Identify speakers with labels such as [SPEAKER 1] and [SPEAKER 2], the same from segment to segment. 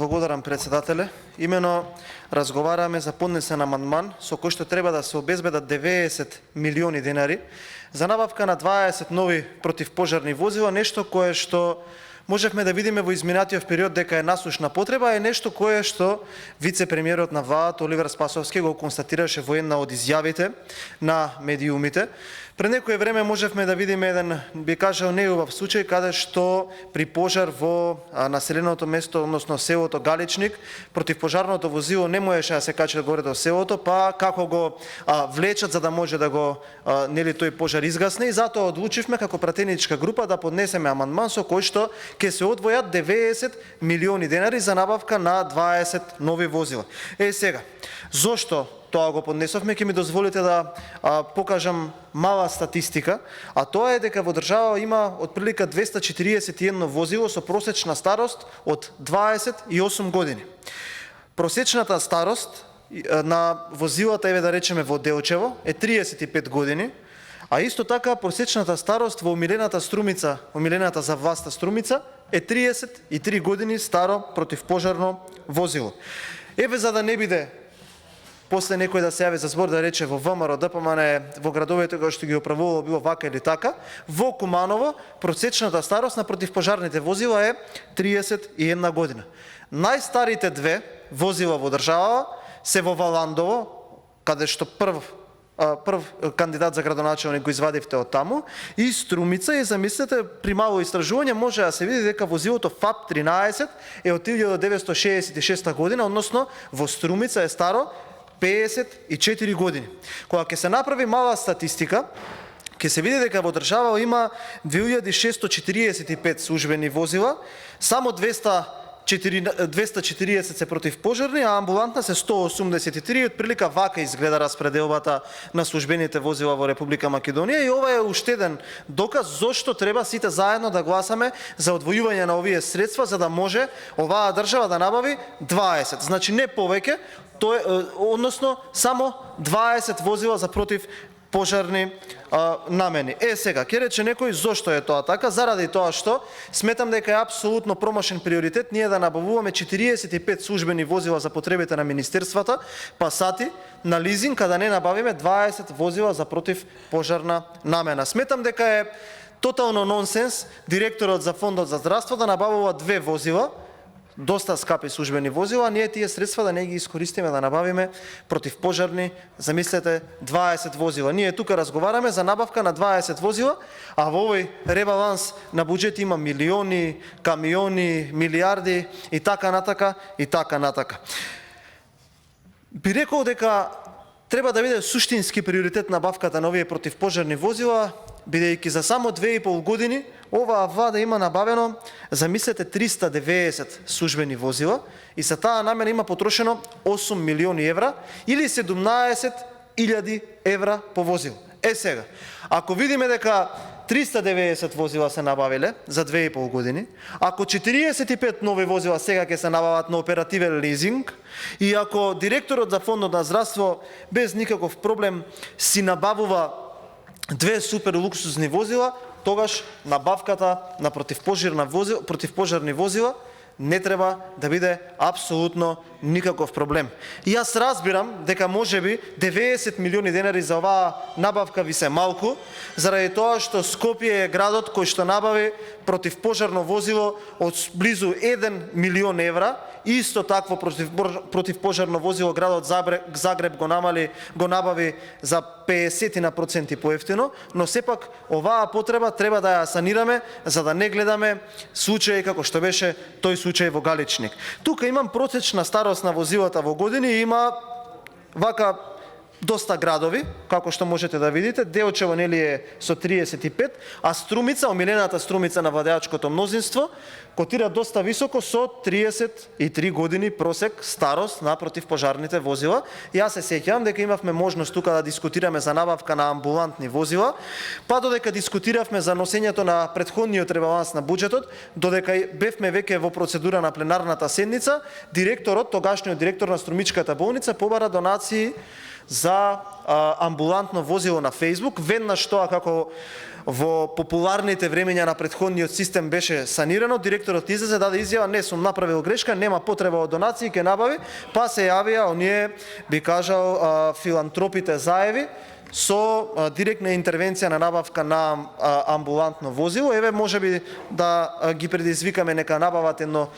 [SPEAKER 1] Благодарам, председателе. Имено разговараме за поднесен амандман со кој што треба да се обезбедат 90 милиони денари за набавка на 20 нови противпожарни возила, нешто кое што можевме да видиме во изминатиот период дека е насушна потреба, е нешто кое што вице-премиерот на владата Оливер Спасовски го констатираше во една од изјавите на медиумите. Пред некое време можевме да видиме еден, би кажал, неубав случај каде што при пожар во населеното место, односно селото Галичник, противпожарното возило не можеше да се качи горе до селото, па како го влечат за да може да го тој пожар изгасне, и затоа одлучивме како пратеничка група да поднесеме амандман со кој што ќе се одвојат 90 милиони денари за набавка на 20 нови возила. Сега, зошто тоа го поднесовме? Ќе ми дозволите да покажам мала статистика, а тоа е дека во држава има отприлика 241 возило со просечна старост од 28 години. Просечната старост на возилата, еве да речеме во Делчево, е 35 години, а исто така просечната старост во омилената Струмица, омилената за власта Струмица, е 33 години старо противпожарно возило. Еве, за да не биде после некој да се јави за збор да рече во ВМРО, ДПМН, во градовите кои што ги управувало било вака или така, во Куманово просечната старост на противпожарните возила е 31 година. Најстарите две возила во држава се во Валандово, каде што прв кандидат за градоначелник го извадивте од таму, и Струмица, и замислете, при мало истражување може да се види дека возилото ФАП-13 е од 1966 година, односно во Струмица е старо 54 години. Кога ќе се направи мала статистика, ќе се види дека во држава има 2645 службени возила, само 240 се противпожарни, а амбулантна се 183, отприлика вака изгледа распределбата на службените возила во Република Македонија, и ова е уште еден доказ зошто треба сите заедно да гласаме за одвојување на овие средства, за да може оваа држава да набави 20, значи не повеќе, односно само 20 возила за противпожарни намени. Сега, ќе рече некој зошто е тоа така? Заради тоа што сметам дека е апсолутно промашен приоритет ние да набавуваме 45 службени возила за потребите на министерствата, пасати на лизинг, а да не набавиме 20 возила за противпожарна намена. Сметам дека е тотално нонсенс директорот за Фондот за здравство да набавува 2 возила, доста скапи службени возила, а ние тие средства да не ги искористиме да набавиме противпожарни, замислете, 20 возила. Ние тука разговараме за набавка на 20 возила, а во овој ребаланс на буџет има милиони, камиони, милиарди и така натака, и така натака. Би рекол дека треба да биде суштински приоритет набавката на овие противпожарни возила, бидејќи за само 2,5 години оваа влада има набавено, замислете, 390 службени возила и за таа намена има потрошено 8 милиони евра или 17.000 евра по возило. Сега, ако видиме дека 390 возила се набавиле за 2,5 години, ако 45 нови возила сега ќе се набават на оперативен лизинг, и ако директорот за Фондот на здравство без никаков проблем си набавува 2 супер луксузни возила, тогаш набавката на противпожарни возила не треба да биде апсолутно никаков проблем. И јас разбирам дека можеби 90 милиони денари за оваа набавка ви се малку, заради тоа што Скопје е градот кој што набави противпожарно возило од близу 1 милион евра, исто такво противпожарно возило градот Загреб го набави за 50% поевтино, но сепак оваа потреба треба да ја санираме за да не гледаме случаи како што беше тој случај во Галичник. Тука имам просечна старост на возилата во години, има вака доста градови, како што можете да видите. Делчево нели е со 35, а Струмица, омилената Струмица на владеачкото мнозинство, котира доста високо со 33 години просек старост на противпожарните возила. Јас се сеќавам дека имавме можност тука да дискутираме за набавка на амбулантни возила, па додека дискутиравме за носењето на претходниот ребаланс на буџетот, додека бевме веќе во процедура на пленарната седница, директорот, тогашниот директор на Струмичката болница, побара донации за амбулантно возило на Facebook, веднаш тоа како во популарните времења на претходниот систем беше санирано, директорот излезе даде изјава: не сум направил грешка, нема потреба од донации, ќе набави, па се јавија оние, би кажал, филантропите заеви со директна интервенција на набавка на амбулантно возило. Еве, можеби да ги предизвикаме нека набават едно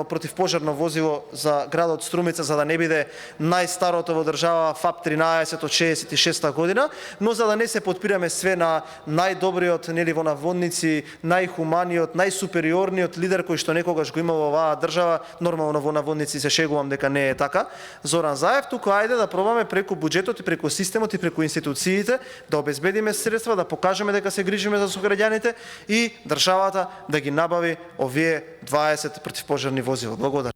[SPEAKER 1] противпожарно возило за градот Струмица, за да не биде најстарото во држава ФАП 13 од 66 година, но за да не се подпираме све на најдобриот, нели, во наводници, најхуманиот, најсупериорниот лидер кој што некогаш го има во оваа држава. Нормално во наводници се шегувам дека не е така, Зоран Заев. Туку ајде да пробаме преку буџетот и преку системот и преку институциите да обезбедиме средства, да покажеме дека се грижиме за сограѓаните и државата да ги набави овие 20 противпожарни возила. Благодарам.